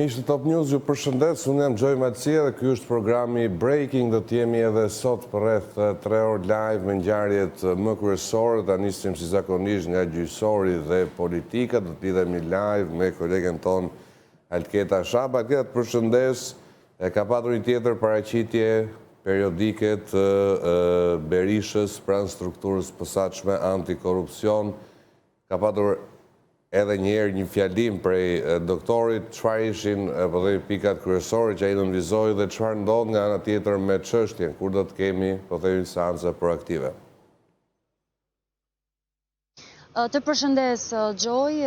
Miqtë Top News, ju përshëndes, unë jam Gjoj Macia dhe ky është programi Breaking, do t'jemi edhe sot për rreth 3 orë live me ngjarjet më kryesore, ta nisim si zakonisht nga gjyqësori dhe politika, do t'idhemi live me kolegen ton Alketa Shaba. Alketa, të përshëndes, ka patur një tjetër paraqitje periodike të Berishës pranë strukturës posaçme antikorrupsion, ka patur edhe njerë një fjalim prej doktorit, çfarë ishin pikat kryesore që ai nënvizoi dhe çfarë ndodh nga ana tjetër me çështjen, kur do të kemi seanca proaktive. Të përshëndes, Gjoj,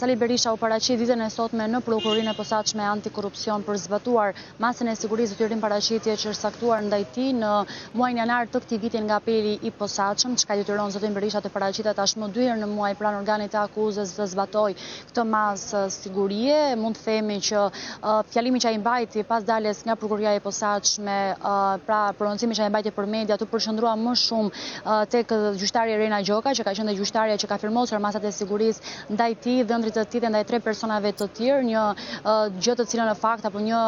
Sali Berisha u paraqit ditën e sotme në prokurorinë e posaçme antikorrupsion për zbatuar masën e sigurisë të paraqitje që është saktuar ndaj tij në muajin janar të këtij viti nga apeli i posaçëm, çka detyron zotin Berisha të paraqitet tashmë 2 herë në muaj pranë organit të akuzës të zbatojë këtë masë sigurie. Mund të themi që fjalimi që ai mbajti pas daljes nga prokuroria e posaçme, pra prononcimi që ai mbajti për media, të përqendrua më shumë tek gjyqtari Rena Gjoka, që ka qenë gjyqtarja që ka mosër masat e sigurisë ndaj tij, dhëndrit të tij dhe ndaj 3 personave të tjerë, një gjë të cilën në fakt apo një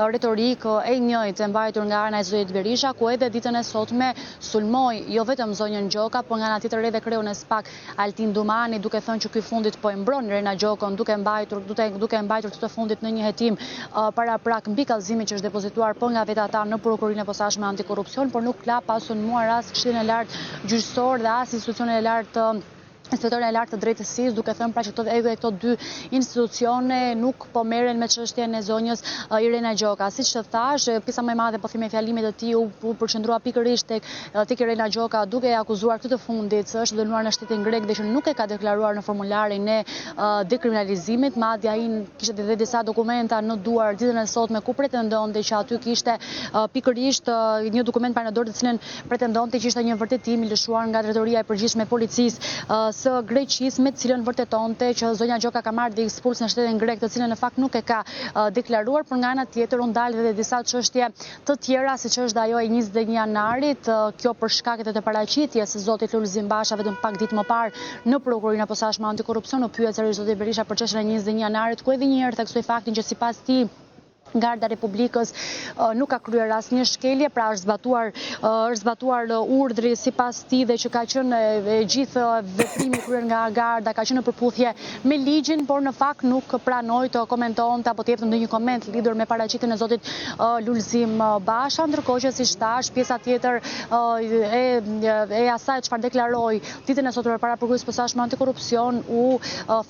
retorik e njëjtë e mbajtur nga ana e zotit Berisha, ku edhe ditën e sotme sulmoi jo vetëm zonjën Gjoka, por nga ana tjetër edhe kreun e SPAK Altin Dumani, duke thënë që ky fundit po e mbron Rena Gjokën, duke mbajtur këtë fundit në një hetim para prak mbi kallëzimin që është depozituar po nga vetë ata në prokurorinë e posaçme antikorrupsion, por nuk ka pasur sulmuar as Këshillin e Lartë Gjyqësor dhe as Institucionin e Lartë Inspektorin e Lartë të Drejtësisë, duke thënë pra që edhe këto 2 institucione nuk po merren me çështjen e zonjës Irena Gjoka. Siç të thash, pjesa më e madhe po themi fjalimit të tij u përqendrua pikërisht tek Irena Gjoka, duke e akuzuar këtë të fundit se është dënuar në shtetin grek dhe që nuk e ka deklaruar në formularin e dekriminalizimit, madje ai kishte edhe disa dokumenta në duar ditën e sotme ku pretendonte që aty kishte pikërisht një dokument para në dorë të cilën pretendonte që ishte një vërtetim i lëshuar nga drejtoria e përgjithshme e policisë së Greqisë, me cilën vërtetonte që zonja Gjoka ka marrë dhe ekspuls në shtetin grek, të cilën në fakt nuk e ka deklaruar, por nga ana tjetër u ndalë edhe disa çështje të tjera, siç është ajo e 21 janarit, kjo për shkak të paraqitjes së zotit Lulzim Basha vetëm pak ditë më parë në prokurorinë e posaçme antikorrupsion, u pyet seriozisht zoti Berisha për çështjen e 21 janarit, ku edhe një herë theksoi faktin që sipas tij Garda Republikës nuk ka kryer asnjë shkelje, pra është zbatuar urdhri sipas tij dhe që ka qenë gjithë veprimi kryer nga Garda ka qenë në përputhje me ligjin, por në fakt nuk pranoi të komentonte apo të jepte ndonjë koment lidhur me paraqitjen e zotit Lulzim Basha, ndërkohë që siç thash, pjesa tjetër e asaj çfarë deklaroi ditën e sotme para prokurorisë posaçme antikorrupsion u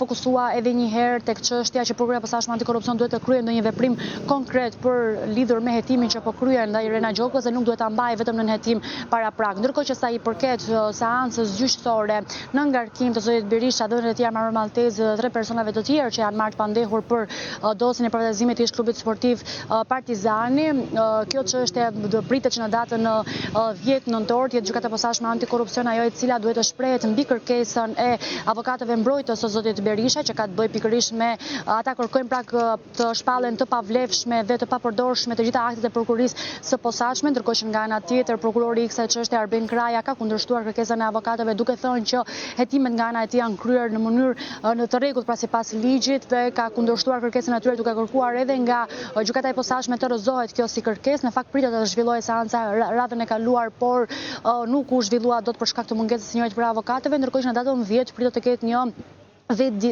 fokusua edhe një herë tek çështja që prokuroria posaçme antikorrupsion duhet të kryejë ndonjë veprim konkret për lidhur me hetimin që po kryen ndaj Rena Gjokës dhe nuk duhet ta mbajë vetëm në hetim para prak. Ndërkohë që sa i përket seancës gjyqësore në ngarkim të zotit Berisha dhe të tjerë Maror Maltez dhe 3 personave të tjerë që janë marrë të pandehur për dosjen e privatizimit të ish klubit sportiv Partizani, kjo çështje pritet që në datën 10 nëntor të jetë gjykata e posaçme antikorrupsion ajo e cila duhet të shprehet mbi kërkesën e avokatëve mbrojtës së zotit Berisha, që ka të bëjë pikërisht me ata kërkojnë pra të shpallën të pavlefshme dhe të papërdorshme të gjitha aktet e prokurorisë së posaçme, ndërkohë që nga ana tjetër prokurori i kësaj çështje Arben Kraja ka kundërshtuar kërkesën e avokatëve duke thënë që hetimet nga ana e tij janë kryer në mënyrë të rregullt pra sipas ligjit dhe ka kundërshtuar kërkesën e tyre duke kërkuar edhe nga gjykata e posaçme të rrëzohet kjo si kërkesë. Në fakt pritet të zhvillohej seanca radhën e kaluar, por nuk u zhvillua dot për shkak të mungesës së njëjtë për avokatëve, ndërkohë që në datën 10 pritet të ketë një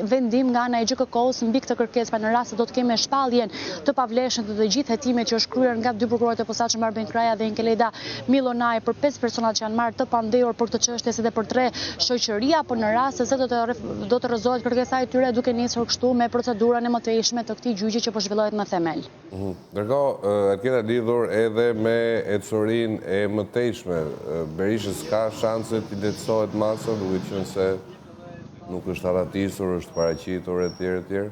vendim nga ana e GKK-s mbi këtë kërkesë, pra në rast se do të kemi shpalljen të pavlefshme të gjithë hetimet që është kryer nga 2 prokurorët e posaçëm Arben Kraja dhe Inkeleda Milonaj për 5 personat që janë marrë të pandehur për këtë çështje si dhe për 3 shoqëria, por në rast se do të rrëzohet kërkesa e tyre duke nisur kështu me procedurën e mëtejshme të këtij gjyqi që po zhvillohet në themel. Ndërkohë, Alketa, lidhur edhe me ecurinë e mëtejshme, Berishës ka shanse të lehtësohet masa, duke qenë se nuk është arratisur, është paraqitur etj.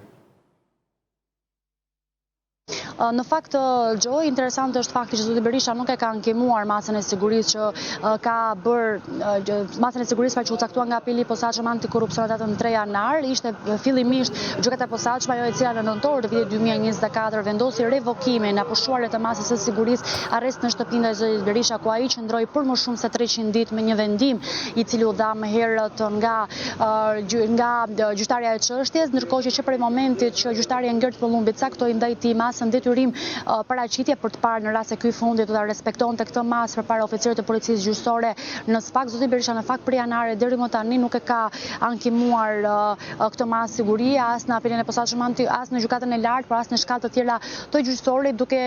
Në fakt, Gjoj, interesant është fakti që zoti Berisha nuk e ka ankemuar masën e sigurisë që ka bërë masën e sigurisë pra që u caktuar nga apeli i posaçëm antikorrupsion datën 3 janar. Ishte fillimisht gjykata e posaçme ajo e cila në nëntor të vitit 2024 vendosi revokimin apo shuarje të masës së sigurisë, arrest në shtëpinë e zotit Berisha, ku ai qëndroi për më shumë se 300 ditë me një vendim i cili u dha më herët nga gjyqtarja e çështjes, ndërkohë që prej momentit që gjyqtarja Ngert Pëllumbi caktoi ndaj tij masën detyrim paraqitje për të parë në rast se ky fundi do ta respektonte këtë masë përpara oficerit të policisë gjyqësore në SPAK. Zoti Berisha në fakt për janare deri më tani nuk e ka ankemuar këtë masë sigurie as në apelin e posaçëm as në gjykatën e lartë, por as në shkallë të tjera të gjyqësorit, duke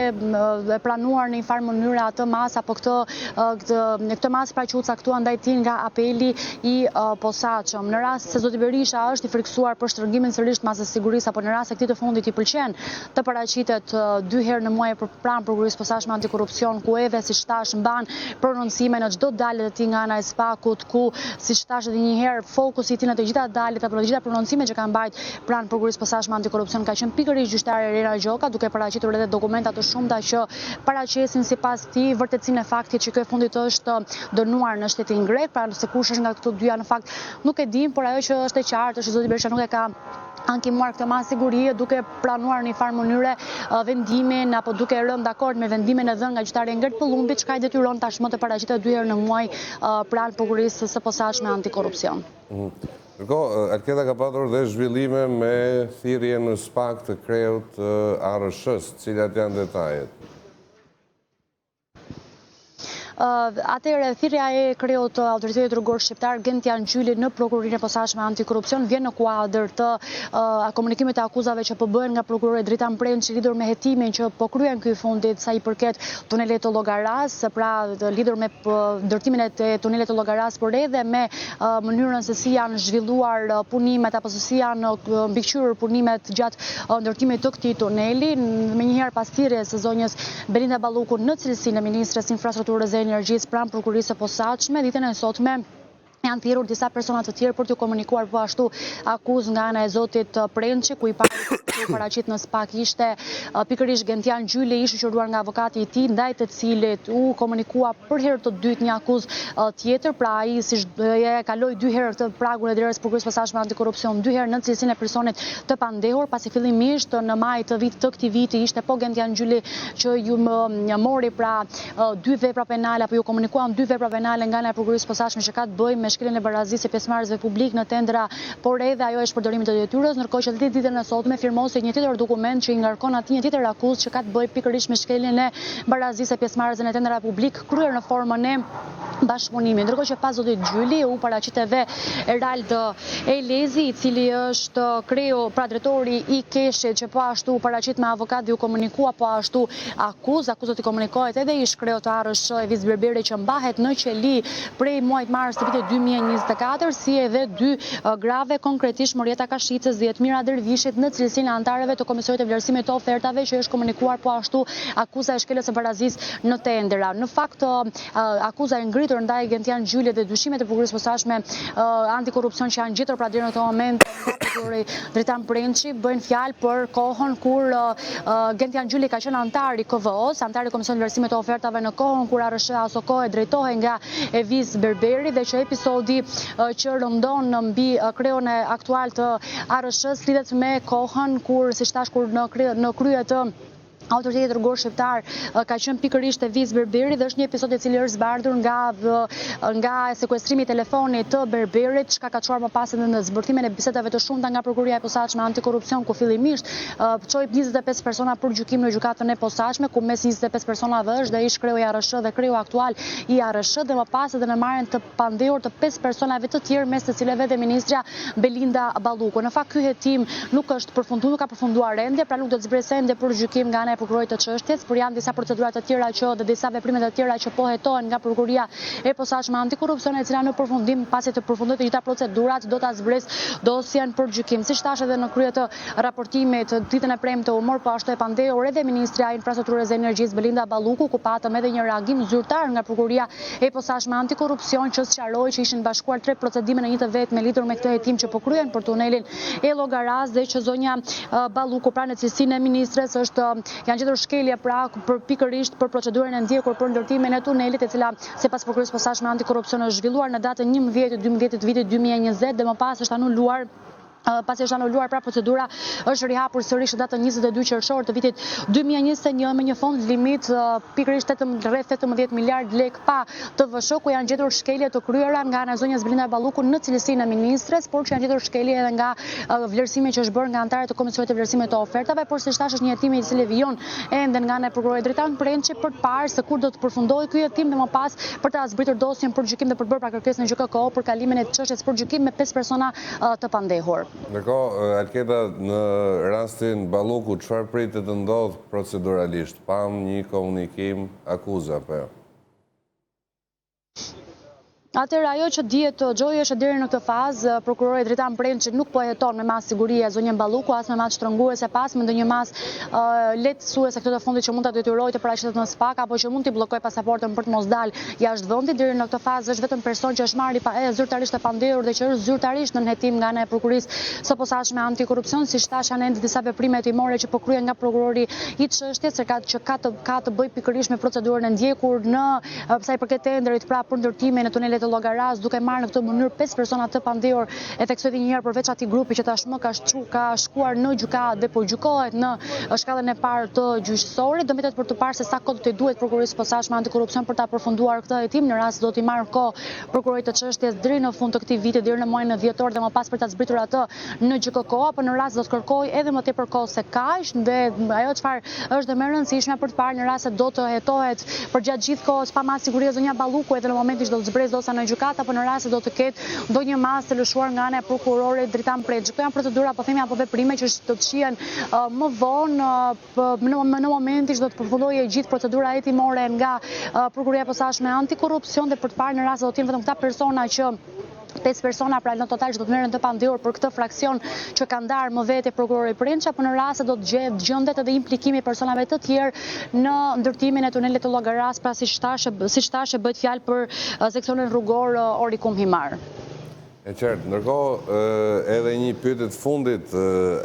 planuar në një farë mënyrë atë masë apo këtë masë pra që u caktua ndaj tij nga apeli i posaçëm. Në rast se zoti Berisha është i frikësuar për shtrëngimin sërish të masës sigurisë apo në rast se këtij të fundit i pëlqen të paraqitet 2 herë në muaj për pranë prokurorisë posaçme antikorrupsion, ku edhe siç thash mban prononcime në çdo dalje të tij nga ana e SPAK-ut, ku siç thash edhe një herë fokusi i tij në të gjitha daljet apo të gjitha prononcimet që kanë mbajt pranë prokurorisë posaçme antikorrupsion ka qenë pikërisht gjyqtarja Rena Gjoka, duke paraqitur edhe dokumenta të shumta që paraqesin sipas tij vërtetësinë e faktit që ky fundit është dënuar në shtetin grek. Pra se kush është nga këto dyja në fakt nuk e dim, por ajo që është e qartë është që zoti Berisha nuk e ka ankemuar këtë masë sigurie, duke planuar në një farë mënyre vendimin apo duke rënë dakord me vendimin e dhënë nga gjyqtarja Ngert Pëllumbi, çka i detyron tashmë të paraqitet 2 herë në muaj pranë prokurorisë së posaçme antikorrupsion. Ndërkohë, Alketa ka patur dhe zhvillime me thirrjen në SPAK të kreut ARSH-s, cilat janë detajet? Atëherë thirrja e kreut të autoritetit rrugor shqiptar Gentian Gjyli në prokurorinë e posaçme antikorrupsion vjen në kuadër të komunikimit të akuzave që po bëhen nga prokurori Dritan Prençi lidhur me hetimin që po kryen ky fundit sa i përket tunelit të Llogaras, pra lidhur me ndërtimin e tunelit të Llogaras, por edhe me mënyrën se si janë zhvilluar punimet apo se si janë mbikëqyrur punimet gjatë ndërtimit të këtij tuneli. Menjëherë pas thirrjes së zonjës Belinda Balluku në cilësinë e ministres infrastrukturës energjisë pranë prokurorisë së posaçme, ditën e sotme janë thirrur disa persona të tjerë për të komunikuar po ashtu akuzë nga ana e zotit Prençi, ku i paraqit në SPAK ishte pikërisht Gentian Gjyli, i shoqëruar nga avokati i tij, ndaj të cilit u komunikua për herë të dytë një akuzë tjetër, pra ai si e kaloi 2 herë këtë pragun e drejtës prokurorisë posaçme antikorrupsion, 2 herë në cilësinë e personit të pandehur, pasi fillimisht në maj të këtij viti ishte po Gentian Gjyli që ju mori pra 2 vepra penale apo ju komunikuan 2 vepra penale nga ana e prokurorisë posaçme që ka të bëjë me shkeljen e barazisë e pjesëmarrësve publik në tendra, por edhe ajo është përdorimi të detyrës, ndërkohë që ditën e sotme firmosi një tjetër dokument që i ngarkon atij një tjetër akuzë që ka të bëjë pikërisht me shkeljen e barazisë e pjesëmarrësve në tendra publik kryer në formën e bashkëpunimit. Ndërkohë që pas zotit Gjyli u paraqit edhe Erald Elezi, i cili është kreu pra drejtori i keshit, që po ashtu paraqit me avokat dhe u komunikua po ashtu akuzat i komunikohet edhe ish kreu të ARSH Eviz Berberi që mbahet në qeli prej muajit mars të vitit 2024, si edhe 2 grave, konkretisht Morjeta Kashicës dhe Jetmira Dervishit në cilësinë e antarëve të Komisionit të Vlerësimit të Ofertave, që është komunikuar po ashtu akuza e shkeljes së barazisë në tendera. Në fakt akuza e ngritur ndaj Gentian Gjyli dhe dyshimet e prokurorisë posaçme antikorrupsion që janë gjetur pra deri në këtë moment nga prokurori Dritan Prençi bëjnë fjalë për kohën kur Gentian Gjyli ka qenë antar i KVO-s, antar i Komisionit të Vlerësimit të Ofertave në kohën kur ARSH aso kohë drejtohej nga Eviz Berberi, dhe që episodi që rëndon mbi kreun e aktual të ARSH-s lidhet me kohën kur, siç thash, kur në krye të autoritetit rrugor shqiptar ka qenë pikërisht Eviz Berberi, dhe është një episod i cili është zbardhur nga sekuestrimi i telefonit të Berberit, çka ka çuar më pas edhe në zbërthimin e bisedave të shumta nga prokuroria e posaçme antikorrupsion, ku fillimisht çoi 25 persona për gjykim në gjykatën e posaçme, ku mes 25 personave është dhe ish kreu i ARSH dhe kreu aktual i ARSH, dhe më pas edhe në marrjen të pandehur të 5 personave të tjerë, mes të cilëve dhe ministra Belinda Balluku. Në fakt ky hetim nuk është përfunduar, nuk ka përfunduar ende, pra nuk do të zbresë ende për gjykim nga ana e prokurorit të çështjes, por janë disa procedura të tjera dhe disa veprime të tjera që po hetohen nga prokuroria e posaçme antikorrupsion, e cila në përfundim, pasi të përfundojnë të gjitha procedurat, do ta zbresë dosjen për gjykim. Siç thash edhe në krye të raportimit ditën e premte u mor po ashtu e pandehur edhe ministra e infrastrukturës dhe energjisë Belinda Balluku, ku patëm edhe një reagim zyrtar nga prokuroria e posaçme antikorrupsion, që sqaroi që ishin bashkuar 3 procedime në një të vetme lidhur me këtë hetim që po kryen për tunelin e Llogaras, dhe që zonja Balluku pra në cilësinë e ministres është janë gjetur shkelje pra pikërisht për procedurën e ndjekur për ndërtimin e tunelit, e cila sipas prokurorisë posaçme antikorrupsion është zhvilluar në datën 11/12 të vitit 2020 dhe më pas është anuluar. Pasi është anuluar pra procedura, është rihapur sërish datën 22 qershor të vitit 2021 me një fond limit pikërisht rreth 18 miliard lek pa të VSH, ku janë gjetur shkelje të kryera nga ana e zonjës Blinda Balluku në cilësinë e ministres, por që janë gjetur shkelje edhe nga vlerësimi që është bërë nga anëtarët e Komisionit të Vlerësimit të Ofertave, por siç thash është një hetim i cili vijon ende nga ana e prokurorit Dritan Prençi për të parë se kur do të përfundojë ky hetim dhe më pas për të zbritur dosjen për gjykim dhe për bërë pra kërkesë në GJKO për kalimin e çështjes për gjykim me 5 persona të pandehur. Ndërkohë, Alketa, në rastin Balluku, çfarë pritet të ndodh proceduralisht? Pam një komunikim akuza apo jo? Atëherë ajo që dihet Gjoj është deri në këtë fazë prokurori Dritan Prençi nuk po heton me mas sigurie zonjën Balluku, as me mas shtrënguese, pas me ndonjë mas lehtësuese këtë të fundit që mund ta detyrojë të paraqitet në SPAK apo që mund t'i bllokojë pasaportën për të mos dalë jashtë vendit. Deri në këtë fazë është vetëm person që është marrë zyrtarisht e pandehur dhe që është zyrtarisht në hetim nga ana e prokurisë së posaçme antikorrupsion, siç thash janë ende disa veprime hetimore që po kryhen nga prokurori i çështjes, që ka të bëjë pikërisht me procedurën e ndjekur në sa i përket tenderit pra për ndërtimin e tunelit të Llogaras, duke marrë në këtë mënyrë 5 persona të pandehur. E theksoj edhe një herë përveç atij grupi që tashmë ka shkuar në gjykatë dhe po gjykohet në shkallën e parë të gjyqësorit, do mbetet për të parë se sa kohë të duhet prokurorisë posaçme antikorrupsion për ta përfunduar këtë hetim. Në rast do t'i marrë kohë prokurorit të çështjes deri në fund të këtij viti, deri në muajin dhjetor dhe më pas për ta zbritur atë në GJKO, apo në rast do të kërkojë edhe më tepër kohë se kaq, dhe ajo çfarë është dhe më e rëndësishme për të parë në rast se do të hetohet përgjatë gjithë kohës pa mas siguri zonja Balluku, edhe në momentin që do të zbresë dosja në gjykatë apo në rast se do të ketë ndonjë masë të lëshuar nga ana e prokurorit Dritan Prençi. Këto janë procedura, po themi apo veprime që do të shihen më vonë në momentin që do të përfundojë gjithë procedura hetimore nga prokuroria e posaçme antikorrupsion, dhe për të parë në rast se do të jenë vetëm këta persona që 5 persona pra në total që do të merren të pandehur për këtë fraksion që ka ndarë më vete prokurori Prençi, apo në rast se do të gjendet edhe implikimi i personave të tjerë në ndërtimin e tunelit të Llogaras, pra siç thashë bëhet fjalë për seksionin rrugor Orikum Himar. E qartë, ndërkohë edhe një pyetje të fundit,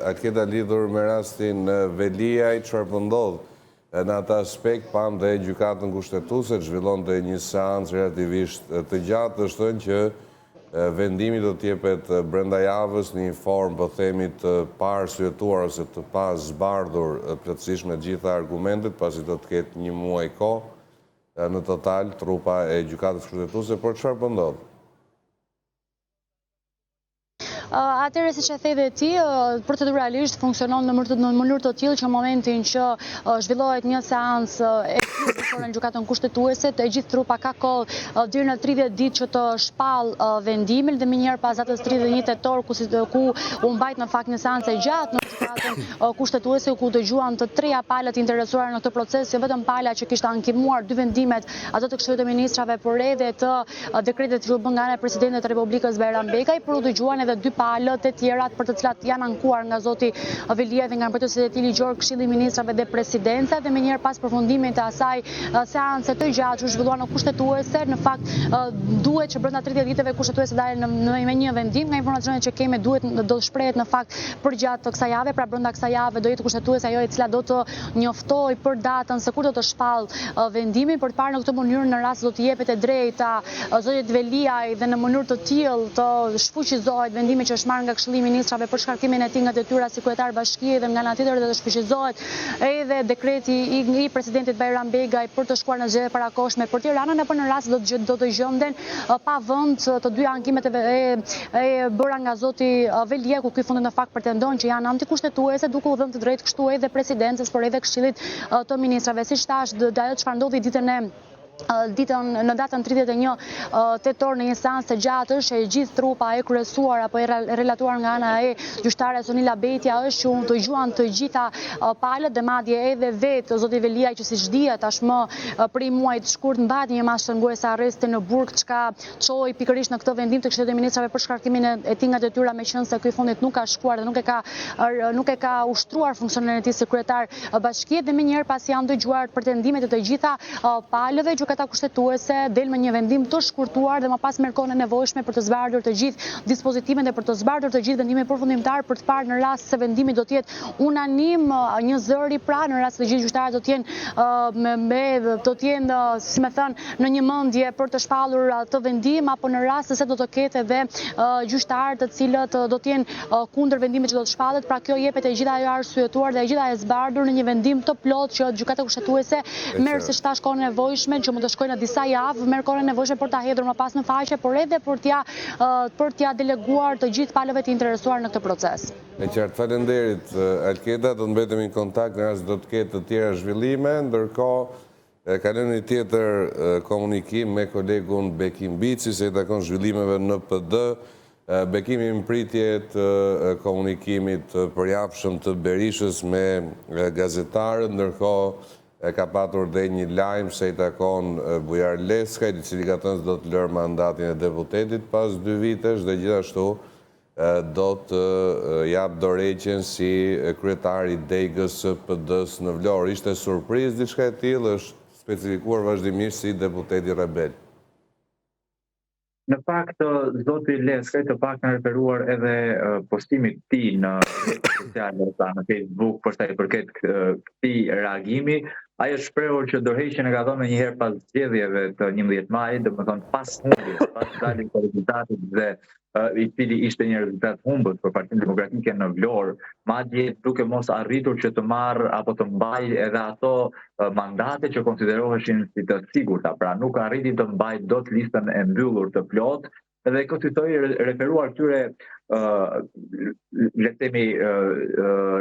Alketa, lidhur me rastin Veliaj, çfarë po ndodh në atë aspekt? Pam dhe gjykatën kushtetuese zhvillonte një seancë relativisht të gjatë, është thënë që vendimi do t'jepet brenda javës në një formë, po themi, të parësyetuar ose të pa zbardhur plotësisht me gjitha argumentet, pasi do të ketë një muaj kohë në total trupa e gjykatës kushtetuese, por çfarë po ndodh? Atëherë, siç e the dhe ti, proceduralisht funksionon në mënyrë të tillë që në momentin që zhvillohet një seancë e në gjykatën kushtetuese, e gjithë trupa ka kohë deri në 30 ditë që të shpallë vendimin, dhe menjëherë pas datës 31 tetor ku u mbajt në fakt një seancë e gjatë në gjykatën kushtetuese, ku dëgjuan të treja palët interesuar në këtë proces, jo vetëm pala që kishte ankimuar 2 vendimet, ato të Këshillit të Ministrave, por edhe të dekretet që u bën nga ana e Presidentit të Republikës Bajram Bekaj, por u dëgjuan edhe 2 palët e tjera për të cilat janë ankuar nga zoti Velia dhe nga mbretësit e tij ligjor, Këshilli i Ministrave dhe Presidenca, dhe menjëherë pas përfundimit të asaj seance të gjatë që zhvilluar në kushtetuese, në fakt duhet që brenda 30 ditëve kushtetuese dalin me një vendim. Nga informacionet që kemi, do shprehet në fakt përgjatë kësaj jave, pra brenda kësaj jave do jetë kushtetuese ajo e cila do të njoftojë për datën se kur do të shpallë vendimin, për të parë në këtë mënyrë në rast se do të jepet e drejta zotit Veliaj dhe në mënyrë të tillë të shfuqizohet vendimi që është marrë nga Këshilli i Ministrave për shkarkimin e tij nga detyra si kryetar bashkie, dhe nga ana tjetër të shfuqizohet edhe dekreti i Presidentit Bajram Bekaj për të shkuar në zgjedhje parakohshme për Tiranën, apo në rast do të gjenden pa vend të dy ankimet e bëra nga zoti Velia, ku ky fundi në fakt pretendon që janë antikushtetuese, duke u dhënë të drejtë kështu edhe Presidencës, por edhe Këshillit të Ministrave. Siç thash, ajo çfarë ndodhi në datën 31 tetor në një seancë të gjatë është e gjithë trupa e kryesuar apo e relatuar nga ana e gjyqtare Sonila Betja është që të dëgjuan të gjitha palët, dhe madje edhe vetë zoti Veliaj, që siç dihet tashmë prej muajit shkurt mbajt një masë shtrënguese arresti në burg, çka çoi pikërisht në këtë vendim të Këshillit të Ministrave për shkarkimin e tij nga detyra, meqense ky fundit nuk ka shkuar dhe nuk e ka ushtruar funksionin e tij si kryetar bashkie, dhe menjëherë pasi janë dëgjuar pretendimet e të gjitha palëve, gjykata kushtetuese del me një vendim të shkurtuar dhe më pas merr kohën e nevojshme për të zbardhur të gjithë dispozitimet dhe për të zbardhur të gjithë vendimet përfundimtar për të parë në rast se vendimi do të jetë unanim, një zëri pra në rast se të gjithë gjyqtarët do të jenë si më thënë në një mendje për të shpallur të vendim, apo në rast se do të ketë edhe gjyqtarë të cilët do të jenë kundër vendimit që do të shpallet, pra kjo jepet e gjitha ajo arsyetuar dhe e gjitha e zbardhur në një vendim të plot që gjykata kushtetuese merr si shtash kohën e nevojshme që mund të shkojnë në disa javë, merr kohën e nevojshme për ta hedhur më pas në faqe, por edhe për t'ia deleguar të gjithë palëve të interesuar në këtë proces. E qartë, faleminderit Alkeda, do të mbetemi në kontakt në rast do të ketë të tjera zhvillime, ndërkohë kalojmë një tjetër komunikim me kolegun Bekim Bici se i takon zhvillimeve në PD. Bekimi në pritje të komunikimit përjapshëm të Berishës me gazetarët, ndërkohë ka patur dhe një lajm se i takon Bujar Leskaj, i cili ka thënë se do të lërë mandatin e deputetit pas 2 vitesh dhe gjithashtu do të japë dorëheqjen si kryetari i degës së PD-s në Vlorë. Ishte surprizë diçka e tillë, është specifikuar vazhdimisht si deputeti rebel. Në fakt, zoti Leskaj të pak në referuar edhe postimit ti në sociale në Facebook për sa i përket këtij reagimi, ai është shprehur që dorëheqjen e ka dhënë një herë pas zgjedhjeve të 11 majit, domethënë pas humbjes, pas daljes së rezultatit dhe i cili ishte një rezultat humbët për Partinë Demokratike në Vlorë, madje duke mos arritur që të marrë apo të mbajë edhe ato mandate që konsideroheshin si të sigurta, pra nuk arriti të mbajë dot listën e mbyllur të plot, dhe konstitui referuar këtyre le të themi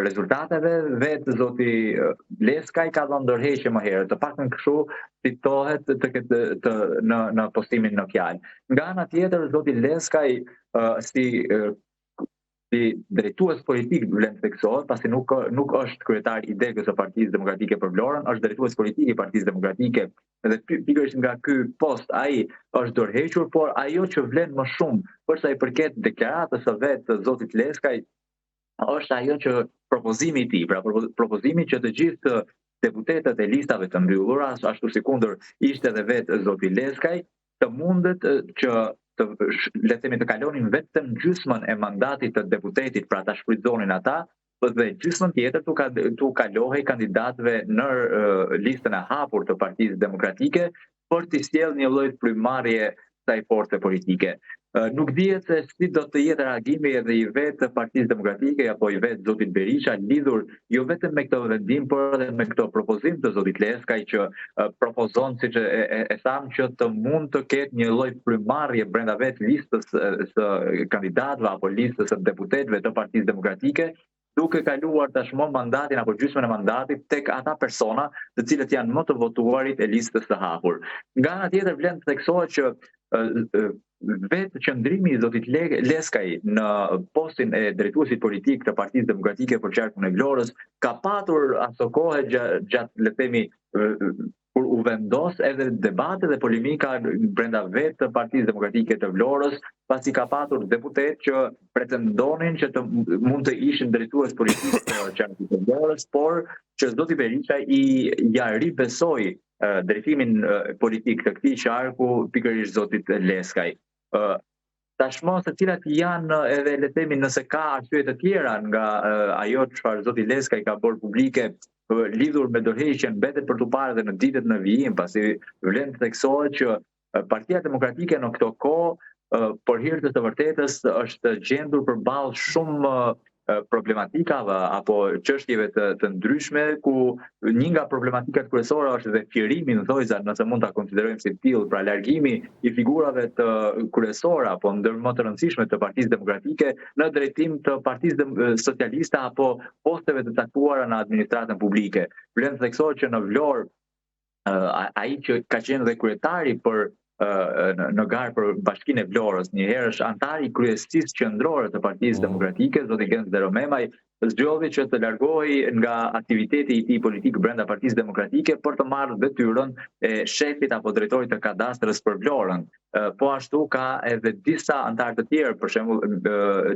rezultateve, vetë zoti Leskaj ka dhënë dorëheqje më herët, të paktën kështu citohet në postimin në fjalë. Nga ana tjetër, zoti Leskaj si drejtues politik vlen të theksohet, pasi nuk është kryetar i degës së Partisë Demokratike për Vlorën, është drejtues politik i Partisë Demokratike dhe pikërisht nga ky post ai është dorëhequr, por ajo që vlen më shumë për sa i përket deklaratës së vet të zotit Leskaj është ajo që propozimi i tij, pra propozimi që të gjithë deputetët e listave të mbyllura, ashtu si kundër ishte edhe vetë zoti Leskaj, të mundet që le të themi të kalonin vetëm gjysmën e mandatit të deputetit, pra ta shfrytëzonin ata, dhe gjysmën tjetër tu kalohej kandidatëve në listën e hapur të Partisë Demokratike për të sjellë një lloj frymarrje kësaj force politike. Nuk dihet se si do të jetë reagimi edhe i vetë Partisë Demokratike apo i vetë zotit Berisha lidhur jo vetëm me këtë vendim, por edhe me këtë propozim të zotit Leskaj që propozon, siç e tham, që të mund të ketë një lloj frymarrje brenda vetë listës së kandidatëve apo listës së deputetëve të Partisë Demokratike, duke kaluar tashmë mandatin apo gjysmën e mandatit tek ata persona të cilët janë më të votuarit e listës së hapur. Nga ana tjetër vlen të theksohet që vetë qëndrimi i zotit Leskaj në postin e drejtuesit politik të Partisë Demokratike për qarkun e Vlorës ka patur ato kohë gjatë le të themi kur u vendos edhe debate dhe polemika brenda vetë të Partisë Demokratike të Vlorës, pasi ka patur deputet që pretendonin që mund të ishin drejtues politik të qarkut të Vlorës, por që zoti Berisha ja ribesoi drejtimin politik të këtij qarku pikërisht zotit Leskaj. Tashmë se cilat janë edhe le të themi nëse ka arsye të tjera nga ajo çfarë zoti Leskaj ka bërë publike lidhur me dorëheqjen mbetet për t'u parë edhe në ditët në vijim, pasi vlen të theksohet që Partia Demokratike në këto kohë për hir të vërtetës është gjendur përballë shumë problematikave apo çështjeve të ndryshme, ku një nga problematikat kryesore është dhe firimi në thojza, nëse mund ta konsiderojmë si tillë, pra largimi i figurave të kryesore apo ndër më të rëndësishme të Partisë Demokratike në drejtim të Partisë Socialiste apo posteve të caktuara në administratën publike. Vlen të theksohet që në Vlorë ai që ka qenë dhe kryetari në garë për Bashkinë e Vlorës, një herë është antar i kryesisë qendrore të Partisë Demokratike, zoti Genz Deromemaj, zgjodhi që të largohej nga aktiviteti i tij politik brenda Partisë Demokratike për të marrë detyrën e shefit apo drejtorit të kadastrës për Vlorën. Po ashtu ka edhe disa antarë të tjerë, për shembull,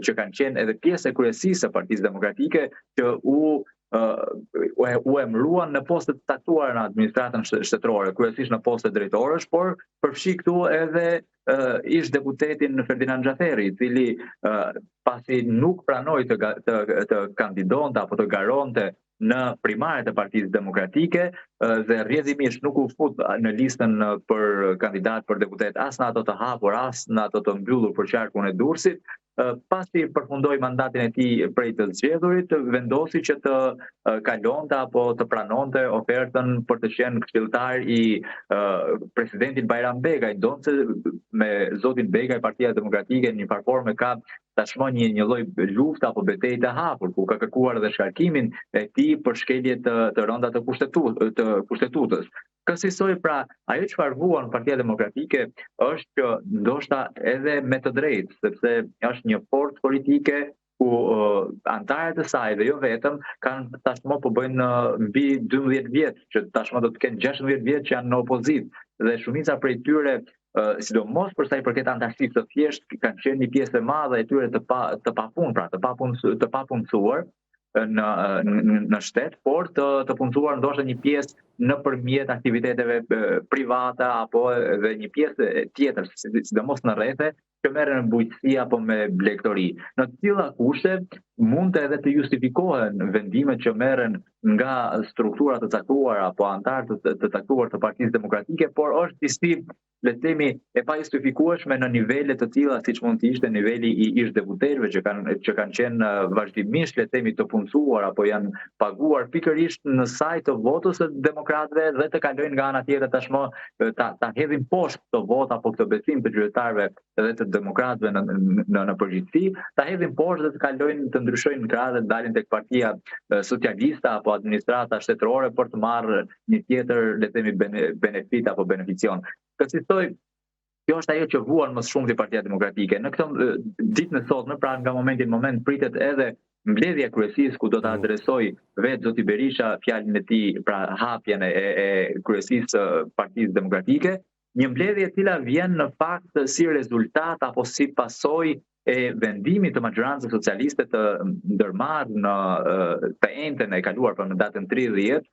që kanë qenë edhe pjesë e kryesisë së Partisë Demokratike, që u u emëruan në postet të caktuara në administratën shtetërore, kryesisht në postet drejtorësh, por përfshi këtu edhe ish deputetin Ferdinand Xhaferi, i cili pasi nuk pranoi të kandidonte apo të garonte në primaret e Partisë Demokratike dhe rrjedhimisht nuk u fut në listën për kandidat për deputet as në ato të hapur, as në ato të mbyllur për qarkun e Durrësit, pasi përfundoi mandatin e tij prej të zgjedhurit, vendosi që të kalonte apo të pranonte ofertën për të qenë këshilltar i presidentit Bajram Begaj, donse me zotin Begaj Partia Demokratike në një farforme ka tashmë një lloj lufte apo betejë të hapur, ku ka kërkuar edhe shkarkimin e tij për shkelje të rënda të kushtetutës. Kësaj pra, ajo çfarë vuan Partia Demokratike është që ndoshta edhe me të drejtë, sepse është një forcë politike ku antarët e saj dhe jo vetëm kanë tashmë po bëjnë mbi 12 vjet, që tashmë do të kenë 16 vjet që janë në opozitë dhe shumica prej tyre sidomos për sa i përket antarësisë të thjeshtë kanë qenë një pjesë e madhe e tyre të papunë, pra të papunësuar në shtet, por të punësuar ndoshta një pjesë nëpërmjet aktiviteteve private apo edhe një pjesë tjetër, sidomos në rrethe, që merren në bujqësi apo me blegtori. Në të tilla kushte mund të edhe të justifikohen vendimet që merren nga struktura të caktuara apo antarë të caktuar të Partisë Demokratike, por është disi, le të themi, e pa justifikueshme në nivele të tilla siç mund të ishte niveli i ish deputetëve që kanë qenë vazhdimisht, le të themi, të punësuar apo janë paguar pikërisht në saj të votës së demokratëve dhe të kalojnë nga ana tjetër tashmë ta hedhin poshtë këto vot apo këtë besim të qytetarëve dhe të demokratëve në përgjithësi, ta hedhin poshtë dhe të kalojnë të ndryshojnë krah dhe dalin tek Partia Socialiste apo administrata shtetërore për të marrë një tjetër, le të themi, benefit apo beneficion. Kësaj kjo është ajo që vuan më shumë te Partia Demokratike. Në këtë ditën e sotme, pra nga momenti në moment pritet edhe mbledhja e kryesisë ku do ta adresoj vetë zoti Berisha fjalën e tij, pra hapjen e kryesisë së Partisë Demokratike, një mbledhje e cila vjen në fakt si rezultat apo si pasojë e vendimit të majorancës socialiste të ndërmarrë në të njëjtën e kaluar për në datën 30,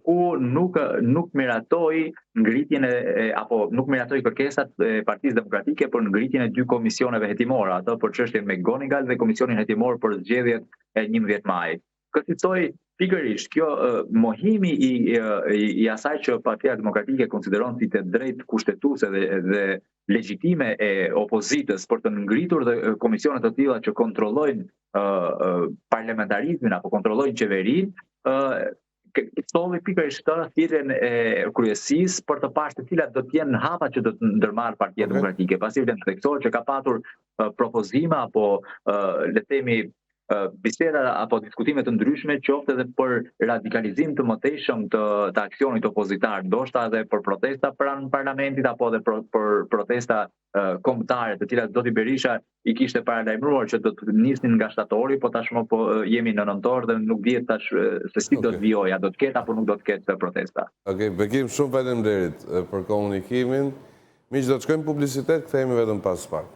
ku nuk miratoi ngritjen apo nuk miratoi kërkesat e Partisë Demokratike për ngritjen e 2 komisioneve hetimore, ato për çështjen me Gonigal dhe komisionin hetimor për zgjedhjet e 11 majit. Kësaj pikërisht kjo mohimi i asaj që Partia Demokratike konsideron si të drejtë kushtetuese dhe legjitime e opozitës për të ngritur dhe komisione të tilla që kontrollojnë parlamentarizmin apo kontrollojnë qeverinë, solli pikërisht thirrjen e kryesisë për të parë se cilat do të jenë hapat që do të ndërmarrë Partia Demokratike. Pasi vlen të theksohet që ka patur propozime apo le të themi biseda apo diskutime të ndryshme, qoftë edhe për radikalizim të mëtejshëm të aksionit opozitar, ndoshta edhe për protesta pranë parlamentit apo edhe për protesta kombëtare, të cilat zoti Berisha i kishte paralajmëruar që do të nisnin nga shtatori, po tashmë jemi në nëntor dhe nuk dihet tash se si do të vijojë, a do të ketë apo nuk do të ketë protesta. Okej, Bekim, shumë faleminderit për komunikimin. Miq, do të shkojmë publicitet, kthehemi vetëm pas pak.